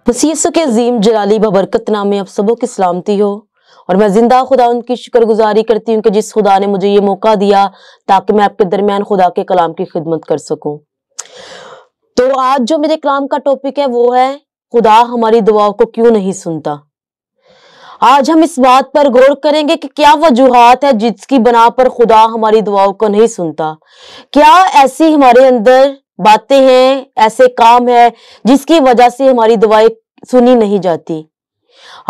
मसीह यीशु के अजीम जलाली बबरकत नाम में आप सबों की सलामती हो। और मैं जिंदा खुदा उनकी शुक्रगुजारी करती हूँ कि जिस खुदा ने मुझे ये मौका दिया ताकि मैं आपके दरमियान खुदा के कलाम की खिदमत कर सकूं। तो आज जो मेरे कलाम का टॉपिक है वो है खुदा हमारी दुआओं को क्यों नहीं सुनता। आज हम इस बात पर गौर करेंगे कि क्या वजूहात है जिसकी बना पर खुदा हमारी दुआओं को नहीं सुनता। क्या ऐसी हमारे अंदर बातें हैं, ऐसे काम है जिसकी वजह से हमारी दुआएं सुनी नहीं जाती।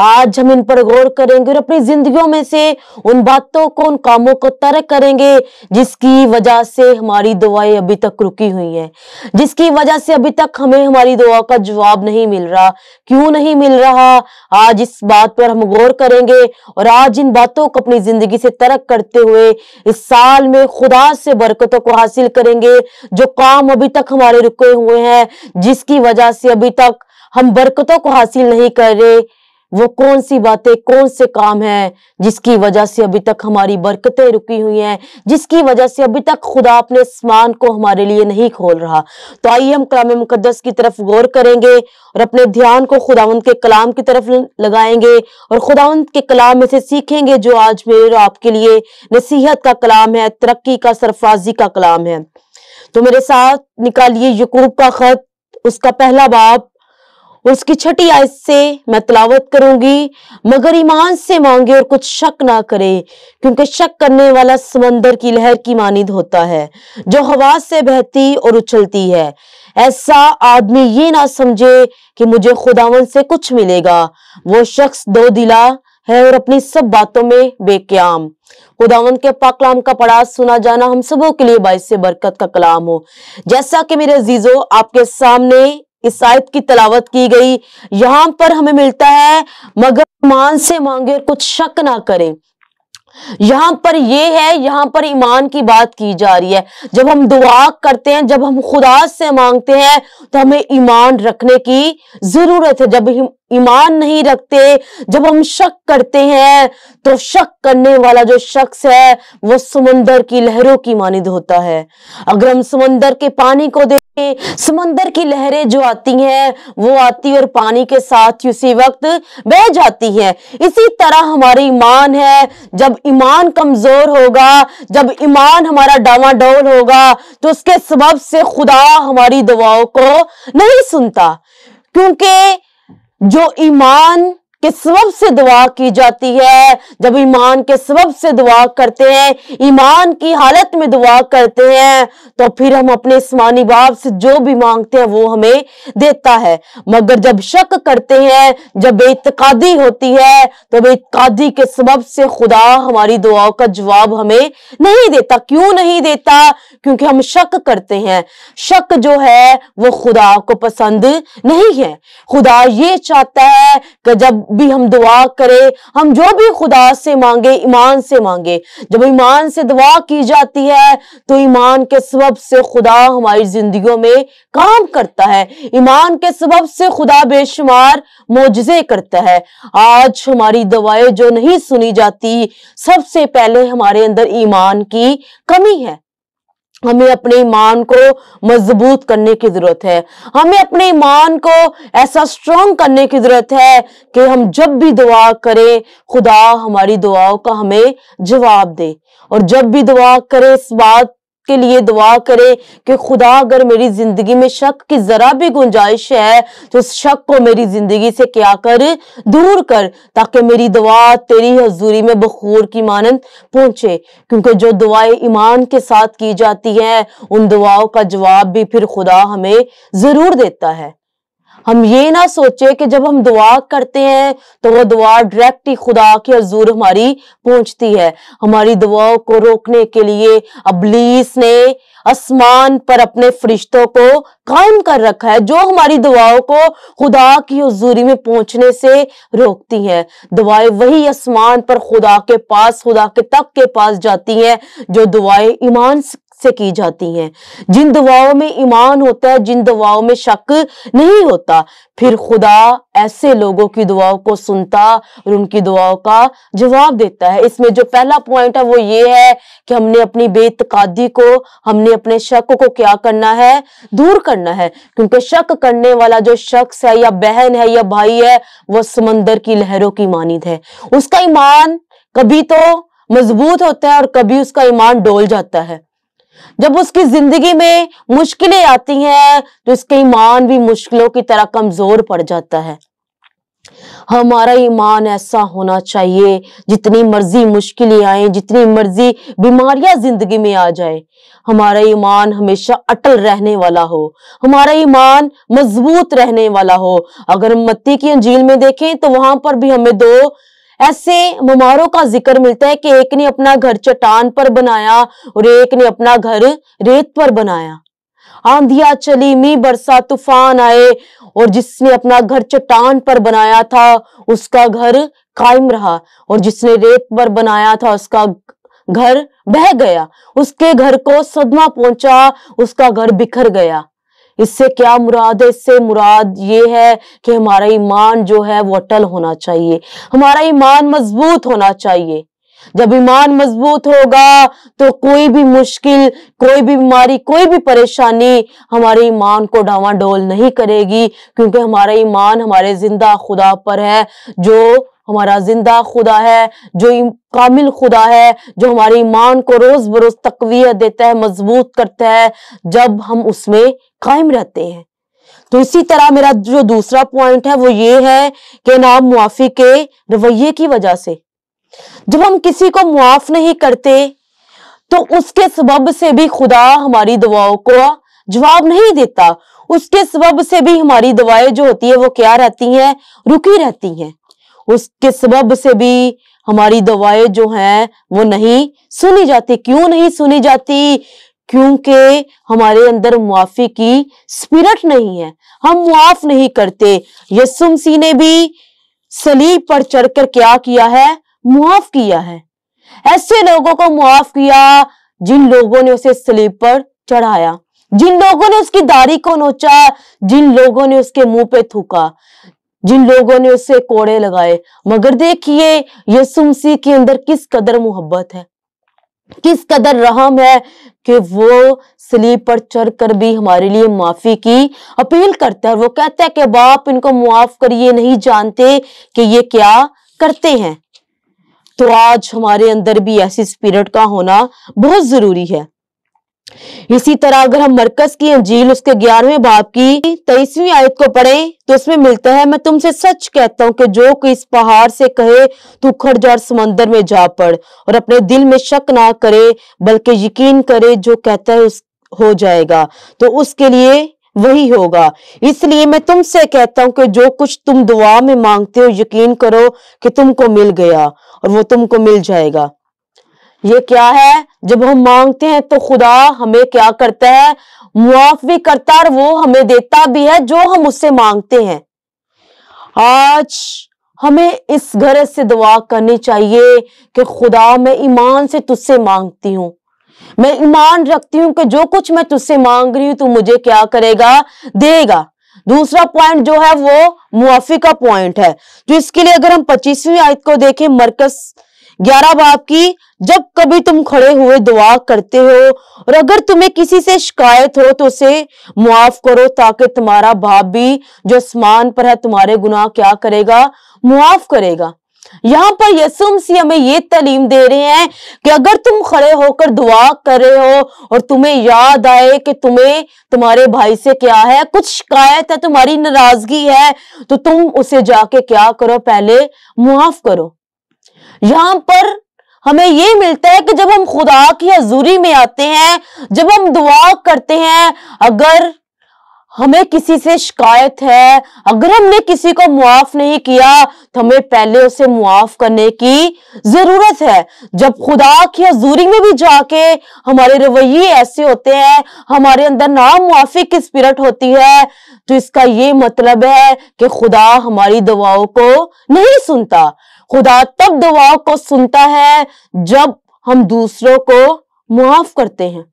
आज हम इन पर गौर करेंगे और अपनी जिंदगियों में से उन बातों को, उन कामों को तर्क करेंगे जिसकी वजह से हमारी दुआएं अभी तक रुकी हुई हैं, जिसकी वजह से अभी तक हमें हमारी दुआ का जवाब नहीं मिल रहा। क्यों नहीं मिल रहा, आज इस बात पर हम गौर करेंगे और आज इन बातों को अपनी जिंदगी से तर्क करते हुए इस साल में खुदा से बरकतों को हासिल करेंगे। जो काम अभी तक हमारे रुके हुए हैं, जिसकी वजह से अभी तक हम बरकतों को हासिल नहीं कर रहे, वो कौन सी बातें, कौन से काम हैं जिसकी वजह से अभी तक हमारी बरकतें रुकी हुई हैं, जिसकी वजह से अभी तक खुदा अपने आसमान को हमारे लिए नहीं खोल रहा। तो आइए हम कलाम मुकद्दस की तरफ गौर करेंगे और अपने ध्यान को खुदावंद के कलाम की तरफ लगाएंगे और खुदावंद के कलाम में से सीखेंगे जो आज मेरे और आपके लिए नसीहत का कलाम है, तरक्की का, सरफराजी का कलाम है। तो मेरे साथ निकालिए यकूब का खत, उसका पहला बाब, उसकी 6 आयत से मैं तिलावत करूंगी। मगर ईमान से मांगे और कुछ शक ना करे, क्योंकि शक करने वाला समंदर की लहर की मानिंद होता है जो हवा से बहती और उछलती है। ऐसा आदमी ये ना समझे कि मुझे खुदावन से कुछ मिलेगा। वो शख्स दो दिला है और अपनी सब बातों में बेक्याम। खुदावंद के पाक कलाम का पढ़ा सुना जाना हम सबों के लिए बाइस से बरकत का कलाम हो। जैसा कि मेरे अजीजों आपके सामने इस आयत की तलावत की गई, यहाँ पर हमें मिलता है मगर ईमान से मांगे और कुछ शक ना करें। यहाँ पर ये है, यहाँ पर ईमान की बात की जा रही है। जब हम दुआ करते हैं, जब हम खुदा से मांगते हैं तो हमें ईमान रखने की जरूरत है। जब हम ईमान नहीं रखते, जब हम शक करते हैं, तो शक करने वाला जो शख्स है वो समंदर की लहरों की मानिंद होता है। अगर हम समंदर के पानी को देखें, समंदर की लहरें जो आती हैं वो आती और पानी के साथ उसी वक्त बह जाती है। इसी तरह हमारा ईमान है। जब ईमान कमजोर होगा, जब ईमान हमारा डावाडोल होगा, तो उसके सबब से खुदा हमारी दुआओं को नहीं सुनता। क्योंकि जो ईमान के सबब से दुआ की जाती है, जब ईमान के सबब से दुआ करते हैं, ईमान की हालत में दुआ करते हैं, तो फिर हम अपने आसमानी बाप से जो भी मांगते हैं वो हमें देता है। मगर जब शक करते हैं, जब बेइत्कादी होती है, तो बेइत्कादी के सबब से खुदा हमारी दुआओं का जवाब हमें नहीं देता। क्यों नहीं देता? क्योंकि हम शक करते हैं। शक जो है वो खुदा को पसंद नहीं है। खुदा ये चाहता है कि जब भी हम दुआ करें, हम जो भी खुदा से मांगे, ईमान से मांगे। जब ईमान से दुआ की जाती है तो ईमान के सबब से खुदा हमारी जिंदगियों में काम करता है। ईमान के सबब से खुदा बेशुमार मौजज़े करता है। आज हमारी दुआएं जो नहीं सुनी जाती, सबसे पहले हमारे अंदर ईमान की कमी है। हमें अपने ईमान को मजबूत करने की जरूरत है। हमें अपने ईमान को ऐसा स्ट्रॉन्ग करने की जरूरत है कि हम जब भी दुआ करें, खुदा हमारी दुआओं का हमें जवाब दे। और जब भी दुआ करें, इस बात के लिए दुआ करे कि खुदा अगर मेरी जिंदगी में शक की जरा भी गुंजाइश है तो उस शक को मेरी जिंदगी से क्या कर, दूर कर, ताकि मेरी दुआ तेरी हजूरी में बखूर की मानंद पहुंचे। क्योंकि जो दुआएं ईमान के साथ की जाती हैं, उन दुआओं का जवाब भी फिर खुदा हमें जरूर देता है। हम ये ना सोचे कि जब हम दुआ करते हैं तो वो दुआ डायरेक्ट ही खुदा की हजूर हमारी पहुंचती है। हमारी दुआओं को रोकने के लिए इब्लीस ने आसमान पर अपने फरिश्तों को कायम कर रखा है, जो हमारी दुआओं को खुदा की हुजूरी में पहुंचने से रोकती हैं। दुआएं वही आसमान पर खुदा के पास, खुदा के तख्त के पास जाती हैं जो दुआएं ईमान से की जाती हैं। जिन दुआओं में ईमान होता है, जिन दुआओं में शक नहीं होता, फिर खुदा ऐसे लोगों की दुआओं को सुनता और उनकी दुआओं का जवाब देता है। इसमें जो पहला पॉइंट है वो ये है कि हमने अपनी बेइत्कादी को, हमने अपने शक को क्या करना है, दूर करना है। क्योंकि शक करने वाला जो शख्स है या बहन है या भाई है, वो समंदर की लहरों की मानिंद है। उसका ईमान कभी तो मजबूत होता है और कभी उसका ईमान डोल जाता है। जब उसकी जिंदगी में मुश्किलें आती हैं तो उसका ईमान भी मुश्किलों की तरह कमजोर पड़ जाता है। हमारा ईमान ऐसा होना चाहिए, जितनी मर्जी मुश्किलें आए, जितनी मर्जी बीमारियां जिंदगी में आ जाए, हमारा ईमान हमेशा अटल रहने वाला हो, हमारा ईमान मजबूत रहने वाला हो। अगर हम मत्ती की अंजील में देखें तो वहां पर भी हमें दो ऐसे बीमारों का जिक्र मिलता है कि एक ने अपना घर चट्टान पर बनाया और एक ने अपना घर रेत पर बनाया। आंधियां चली, मींह बरसा, तूफान आए और जिसने अपना घर चट्टान पर बनाया था उसका घर कायम रहा, और जिसने रेत पर बनाया था उसका घर बह गया, उसके घर को सदमा पहुंचा, उसका घर बिखर गया। इससे क्या मुराद है? इससे मुराद ये है कि हमारा ईमान जो है वो अटल होना चाहिए, हमारा ईमान मजबूत होना चाहिए। जब ईमान मजबूत होगा तो कोई भी मुश्किल, कोई भी बीमारी, कोई भी परेशानी हमारे ईमान को डावाडोल नहीं करेगी, क्योंकि हमारा ईमान हमारे जिंदा खुदा पर है, जो हमारा जिंदा खुदा है, जो कामिल खुदा है, जो हमारे ईमान को रोज बरोज तकवीयत देता है, मजबूत करता है, जब हम उसमें कायम रहते हैं। तो इसी तरह मेरा जो दूसरा पॉइंट है वो ये है कि नामुआफी के रवैये की वजह से, जब हम किसी को मुआफ नहीं करते तो उसके सबब से भी खुदा हमारी दुआओं को जवाब नहीं देता, उसके सबब से भी हमारी दुआएं जो होती है वो क्या रहती हैं, रुकी रहती हैं। उसके सबब से भी हमारी दुआएं जो हैं वो नहीं सुनी जाती। क्यों नहीं सुनी जाती? क्योंकि हमारे अंदर मुआफी की स्पिरिट नहीं है, हम मुआफ नहीं करते। यीशु मसीह ने भी सलीब पर चढ़कर क्या किया है? मुआफ किया है। ऐसे लोगों को मुआफ किया जिन लोगों ने उसे सलीब पर चढ़ाया, जिन लोगों ने उसकी दाढ़ी को नोचा, जिन लोगों ने उसके मुंह पे थूका, जिन लोगों ने उससे कोड़े लगाए। मगर देखिए यीशु मसीह के अंदर किस कदर मोहब्बत है, किस कदर रहम है कि वो सलीब पर चढ़कर भी हमारे लिए माफी की अपील करता है। वो कहता है कि बाप इनको मुआफ करिए, नहीं जानते कि ये क्या करते हैं। तो आज हमारे अंदर भी ऐसी स्पिरिट का होना बहुत जरूरी है। इसी तरह अगर हम मरकस की अंजील उसके 11वें बाब की 23वीं आयत को पढ़ें तो उसमें मिलता है, मैं तुमसे सच कहता हूं कि जो कोई इस पहाड़ से कहे तू उखड़ जा और समंदर में जा पड़, और अपने दिल में शक ना करे बल्कि यकीन करे जो कहता है उस हो जाएगा, तो उसके लिए वही होगा। इसलिए मैं तुमसे कहता हूं कि जो कुछ तुम दुआ में मांगते हो यकीन करो कि तुमको मिल गया और वो तुमको मिल जाएगा। ये क्या है? जब हम मांगते हैं तो खुदा हमें क्या करता है? मुआफ भी करता है और वो हमें देता भी है जो हम उससे मांगते हैं। आज हमें इस गरज से दुआ करनी चाहिए कि खुदा मैं ईमान से तुझसे मांगती हूं, मैं ईमान रखती हूं कि जो कुछ मैं तुझसे मांग रही हूं तू मुझे क्या करेगा? देगा। दूसरा पॉइंट जो है वो मुआफी का पॉइंट है। तो इसके लिए अगर हम 25वीं आयत को देखें मरकस 11 बाब की, जब कभी तुम खड़े हुए दुआ करते हो और अगर तुम्हें किसी से शिकायत हो तो उसे मुआफ करो, ताकि तुम्हारा बाप भी जो आसमान पर है तुम्हारे गुनाह क्या करेगा? मुआफ करेगा। यहाँ पर यीशु मसीह हमें ये तालीम दे रहे हैं कि अगर तुम खड़े होकर दुआ कर रहे हो और तुम्हें याद आए कि तुम्हें तुम्हारे भाई से क्या है, कुछ शिकायत है, तुम्हारी नाराजगी है, तो तुम उसे जाके क्या करो? पहले मुआफ करो। यहाँ पर हमें ये मिलता है कि जब हम खुदा की हजूरी में आते हैं, जब हम दुआ करते हैं, अगर हमें किसी से शिकायत है, अगर हमने किसी को मुआफ नहीं किया तो हमें पहले उसे मुआफ करने की जरूरत है। जब खुदा की हजूरी में भी जाके हमारे रवैये ऐसे होते हैं, हमारे अंदर नामुआफी की स्पिरिट होती है, तो इसका ये मतलब है कि खुदा हमारी दुआओं को नहीं सुनता। खुदा तब दुआओं को सुनता है जब हम दूसरों को मुआफ करते हैं।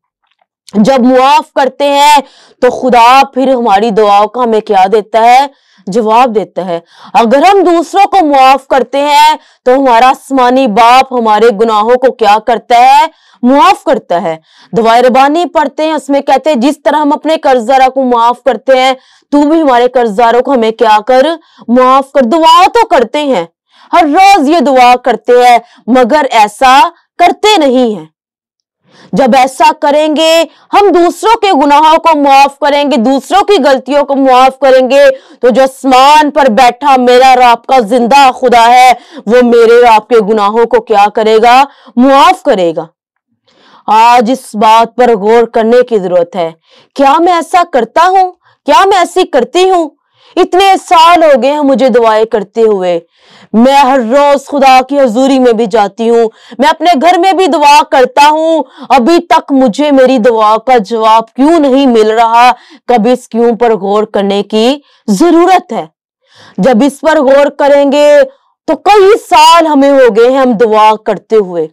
जब मुआफ करते हैं तो खुदा फिर हमारी दुआओं का हमें क्या देता है, जवाब देता है। अगर हम दूसरों को मुआफ करते हैं तो हमारा आसमानी बाप हमारे गुनाहों को क्या करता है, मुआफ करता है। दुआए रबानी पढ़ते हैं, उसमें कहते हैं जिस तरह हम अपने कर्जदारों को मुआफ करते हैं, तू भी हमारे कर्जदारों को हमें क्या कर, मुआफ कर। दुआ तो करते हैं, हर रोज ये दुआ करते हैं, मगर ऐसा करते नहीं हैं। जब ऐसा करेंगे, हम दूसरों के गुनाहों को मुआफ करेंगे, दूसरों की गलतियों को मुआफ करेंगे, तो जो आसमान पर बैठा मेरा और आपका जिंदा खुदा है, वो मेरे और आपके गुनाहों को क्या करेगा, मुआफ करेगा। आज इस बात पर गौर करने की जरूरत है। क्या मैं ऐसा करता हूं? क्या मैं ऐसी करती हूं? इतने साल हो गए हैं मुझे दुआएं करते हुए। मैं हर रोज खुदा की हजूरी में भी जाती हूँ, मैं अपने घर में भी दुआ करता हूँ, अभी तक मुझे मेरी दुआ का जवाब क्यों नहीं मिल रहा? कभी इस क्यों पर गौर करने की जरूरत है। जब इस पर गौर करेंगे तो कई साल हमें हो गए हैं हम दुआ करते हुए,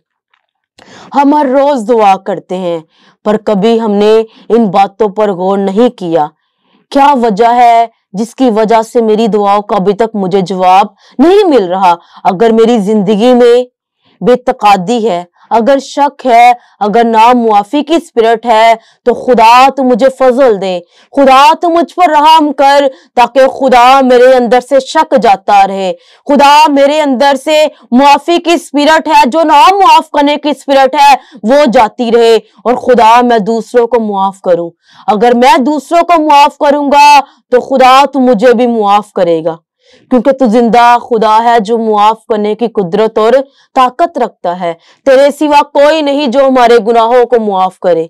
हम हर रोज दुआ करते हैं, पर कभी हमने इन बातों पर गौर नहीं किया। क्या वजह है जिसकी वजह से मेरी दुआओं का अभी तक मुझे जवाब नहीं मिल रहा? अगर मेरी जिंदगी में बेतकादी है, अगर शक है, अगर नामुआफी की स्पिरिट है, तो खुदा तू मुझे फजल दे, खुदा तू मुझ पर रहम कर, ताकि खुदा मेरे अंदर से शक जाता रहे। खुदा मेरे अंदर से मुआफी की स्पिरिट है, जो नामुआफ करने की स्पिरिट है, वो जाती रहे, और खुदा मैं दूसरों को मुआफ करूं। अगर मैं दूसरों को मुआफ करूंगा तो खुदा तू मुझे भी मुआफ करेगा, क्योंकि तू जिंदा खुदा है जो मुआफ करने की कुदरत और ताकत रखता है। तेरे सिवा कोई नहीं जो हमारे गुनाहों को मुआफ करे।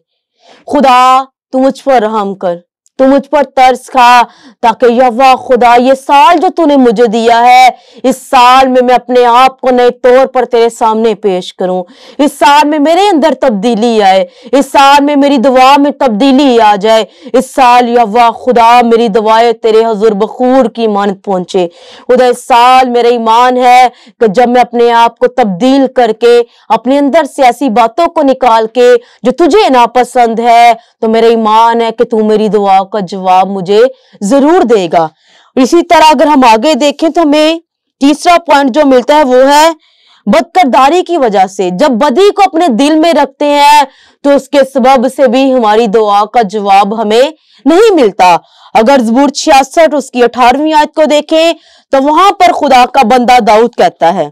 खुदा तू मुझ पर रहम कर, तू मुझ पर तरस खा, ताकि यहोवा खुदा ये साल जो तूने मुझे दिया है, इस साल में मैं अपने आप को नए तौर पर तेरे सामने पेश करूं। इस साल में मेरे अंदर तब्दीली आए, इस साल में मेरी दुआ में तब्दीली आ जाए। इस साल यहोवा खुदा मेरी दुआएं तेरे हुजूर बखूर की मानत पहुंचे। खुदा इस साल मेरा ईमान है कि जब मैं अपने आप को तब्दील करके अपने अंदर से ऐसी बातों को निकाल के जो तुझे नापसंद है, तो मेरा ईमान है कि तू मेरी दुआ का जवाब मुझे जरूर देगा। इसी तरह अगर हम आगे देखें तो हमें तीसरा पॉइंट जो मिलता है वो है बदकिरदारी की वजह से। जब बदी को अपने दिल में रखते हैं तो उसके सबब से भी हमारी दुआ का जवाब हमें नहीं मिलता। अगर ज़बूर 66 उसकी 18वीं आयत को देखें तो वहां पर खुदा का बंदा दाऊद कहता है,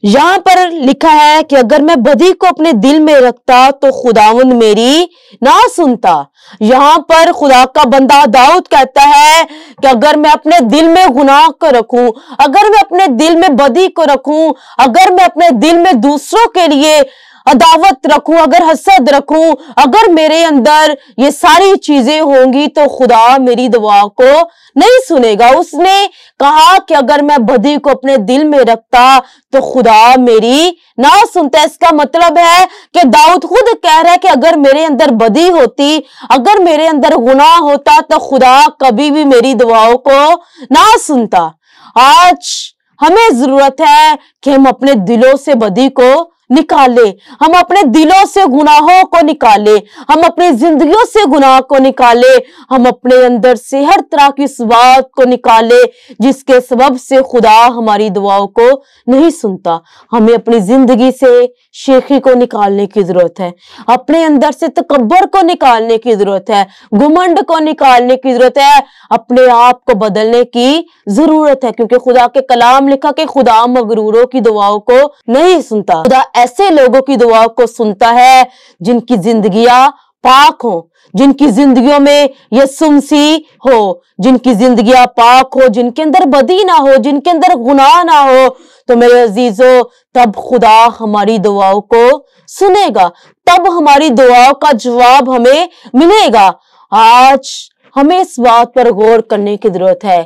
यहां पर लिखा है कि अगर मैं बदी को अपने दिल में रखता तो खुदावंद मेरी ना सुनता। यहां पर खुदा का बंदा दाऊद कहता है कि अगर मैं अपने दिल में गुनाह को रखूं, अगर मैं अपने दिल में बदी को रखूं, अगर मैं अपने दिल में दूसरों के लिए अदावत रखूं, अगर हसद रखूं, अगर मेरे अंदर ये सारी चीजें होंगी तो खुदा मेरी दुआ को नहीं सुनेगा। उसने कहा कि अगर मैं बदी को अपने दिल में रखता तो खुदा मेरी ना सुनता। इसका मतलब है कि दाऊद खुद कह रहा है कि अगर मेरे अंदर बदी होती, अगर मेरे अंदर गुनाह होता, तो खुदा कभी भी मेरी दुआओं को ना सुनता। आज हमें जरूरत है कि हम अपने दिलों से बदी को निकाले, हम अपने दिलों से गुनाहों को निकाले, हम अपनी जिंदगियों से गुनाह को निकाले, हम अपने अंदर से हर तरह की इस बात को निकाले जिसके सबब से खुदा हमारी दुआओं को नहीं सुनता। हमें अपनी जिंदगी से शेखी को निकालने की जरूरत है, अपने अंदर से तकब्बर को निकालने की जरूरत है, घुमंड को निकालने की जरूरत है, अपने आप को बदलने की जरूरत है, क्योंकि खुदा के कलाम लिखा कि खुदा मगरूरों की दुआओं को नहीं सुनता। खुदा ऐसे लोगों की दुआ को सुनता है जिनकी जिंदगियां पाक हो, जिनकी जिंदगियों में ये सुमसी हो, जिनकी जिंदगियां पाक हो, जिनके अंदर बदी ना हो, जिनके अंदर गुनाह ना हो। तो मेरे अजीजों, तब खुदा हमारी दुआओं को सुनेगा, तब हमारी दुआओं का जवाब हमें मिलेगा। आज हमें इस बात पर गौर करने की जरूरत है,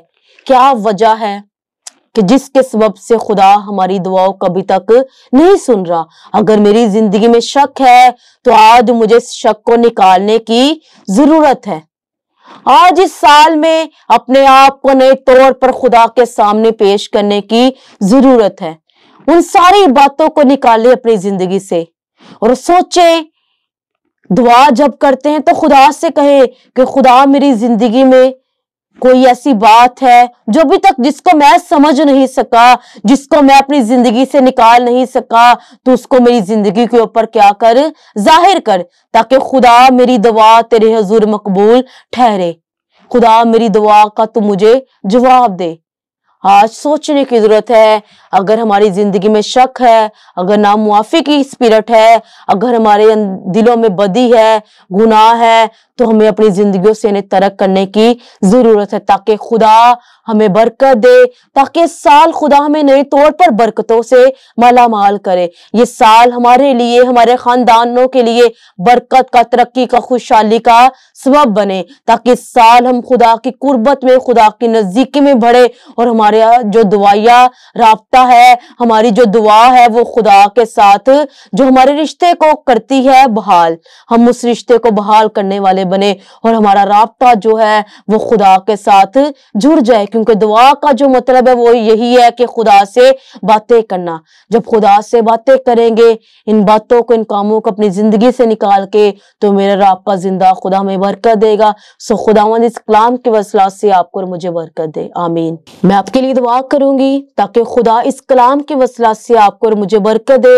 क्या वजह है कि जिसके सबब से खुदा हमारी दुआओं को अभी तक नहीं सुन रहा। अगर मेरी जिंदगी में शक है तो आज मुझे इस शक को निकालने की जरूरत है। आज इस साल में अपने आप को नए तौर पर खुदा के सामने पेश करने की जरूरत है। उन सारी बातों को निकाले अपनी जिंदगी से और सोचे دعا جب کرتے ہیں تو خدا سے کہیں کہ خدا میری زندگی میں کوئی ایسی بات ہے جو ابھی تک جس کو میں سمجھ نہیں سکا، جس کو میں اپنی زندگی سے نکال نہیں سکا، تو اس کو میری زندگی کے اوپر کیا کر، ظاہر کر، تاکہ خدا میری دعا تیرے حضور مقبول ٹھہرے۔ خدا میری دعا کا تو مجھے جواب دے۔ آج سوچنے کی ضرورت ہے، اگر ہماری زندگی میں شک ہے، اگر نامعافی کی اسپرٹ ہے، اگر ہمارے دلوں میں بدی ہے، گناہ ہے، تو ہمیں اپنی زندگیوں سے انہیں ترک کرنے کی ضرورت ہے، تاکہ خدا ہمیں برکت دے، تاکہ سال خدا ہمیں نئے طور پر برکتوں سے مالا مال کرے۔ یہ سال ہمارے لیے، ہمارے خاندانوں کے لیے برکت کا، ترقی کا، خوشحالی کا سبب بنے، تاکہ اس سال ہم خدا کی قربت میں، خدا کی نزدیکی میں بڑھے، اور ہمارے جو دعائیا رابطہ ہے، ہماری جو دعا ہے وہ خدا کے ساتھ جو ہمارے رشتے کو کرتی ہے بحال، ہم اس رشتے کو بحال کرنے والے بنے، اور ہمارا رابطہ جو ہے وہ خدا کے ساتھ جڑ جائے، کیونکہ دعا کا جو مطلب ہے وہ یہی ہے کہ خدا سے باتیں کرنا۔ جب خدا سے باتیں کریں گے، ان باتوں کو، ان کاموں کو اپنی زندگی سے نکال کے، تو میرے رب کا زندہ خدا ہمیں برکت دے گا۔ سو خداوند اس کلام کے وسیلہ سے آپ کو اور مجھے برکت دے، آمین۔ میں آپ کے لیے دعا کروں گی تاکہ خدا اس کلام کے وسیلہ سے آپ کو اور مجھے برکت دے۔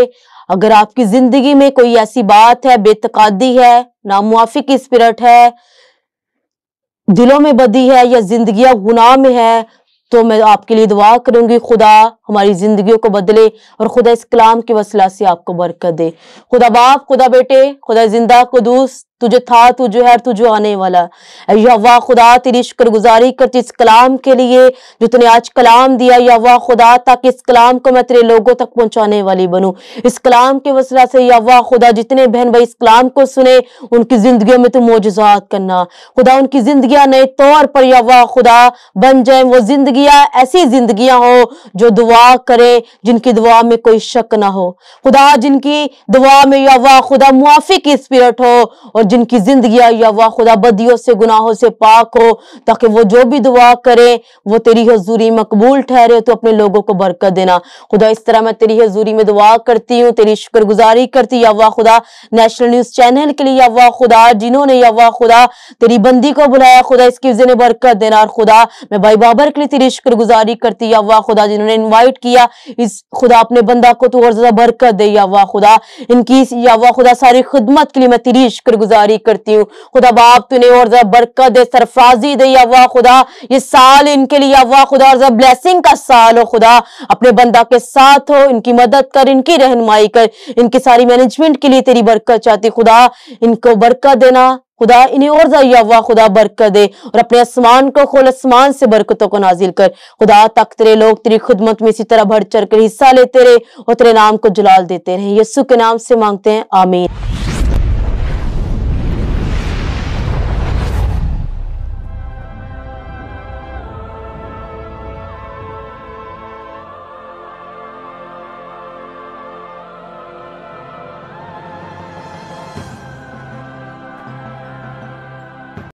اگر آپ کی زندگی میں کوئی ایسی بات ہے، بے تقادی ہے، نامعافی کی اسپرٹ ہے، دلوں میں بدی ہے، یا زندگیاں گناہ میں ہے، تو میں آپ کے لیے دعا کروں گی خدا ہماری زندگیوں کو بدلے، اور خدا اس کلام کے وسیلہ سے آپ کو برکت دے۔ خدا باپ، خدا بیٹے، خدا زندہ قدوس، تجھے تھا، تجھے ہے، تجھے آنے والا، اے یہوہ خدا تیری شکر گزاری کرتی اس کلام کے لیے جو تُو نے آج کلام دیا یہوہ خدا، تاکہ اس کلام کو میں تیرے لوگوں تک پہنچانے والی بنوں۔ اس کلام کے وسیلہ سے یہوہ خدا جتنے بہن بھائی اس کلام کو سنے، ان کی زندگیوں میں تو معجزات کرنا خدا، ان کی زندگیاں نئے طور پر یہوہ خدا بن جائیں، وہ زندگیاں ایسی زندگیاں ہو جو دعا کرے، جن کی دعا میں کوئی شک نہ ہو خدا، جن کی دعا میں یہوہ خدا معافی کی اسپرٹ ہو، اور جن کی زندگیاں یہوہ خدا بدیوں سے، گناہوں سے پاک ہو، تاکہ وہ جو بھی دعا کرے وہ تیری حضوری مقبول ٹھہرے، تو اپنے لوگوں کو برکت دینا خدا۔ اس طرح میں تیری حضوری میں دعا کرتی ہوں، تیری شکر گزاری کرتی یہوہ خدا نیشنل نیوز چینل کے لیے یہوہ خدا، جنہوں نے یہوہ خدا تیری بندی کو بلایا خدا، اس کی وجہ برکت دینا۔ اور خدا میں بھائی بابر کے لیے تیری شکر گزاری کرتی یہوہ خدا، جنہوں نے انوائٹ کیا اس خدا اپنے بندہ کو، تو اور زیادہ برکت دے یہوہ خدا، ان کی یہوہ خدا ساری خدمت کے لیے میں تیری شکر گزاری کرتی ہوں خدا باپ، تو نے اور زیادہ برکت دے، سرفرازی دے یہوہ خدا، یہ سال ان کے لیے یہوہ خدا اور زیادہ بلیسنگ کا سال ہو خدا، اپنے بندہ کے ساتھ ہو، ان کی مدد کر، ان کی رہنمائی کر، ان کی ساری مینجمنٹ کے لیے تیری برکت چاہتی خدا، ان کو برکت دینا خدا، انہیں اور زیادہ یہوہ خدا برکت دے، اور اپنے آسمان کو کھول، آسمان سے برکتوں کو نازل کر خدا، تک تیرے لوگ تیری خدمت میں اسی طرح بڑھ چڑھ کر حصہ لیتے رہے اور تیرے نام کو جلال دیتے رہے، یسوع کے نام سے مانگتے ہیں، آمین۔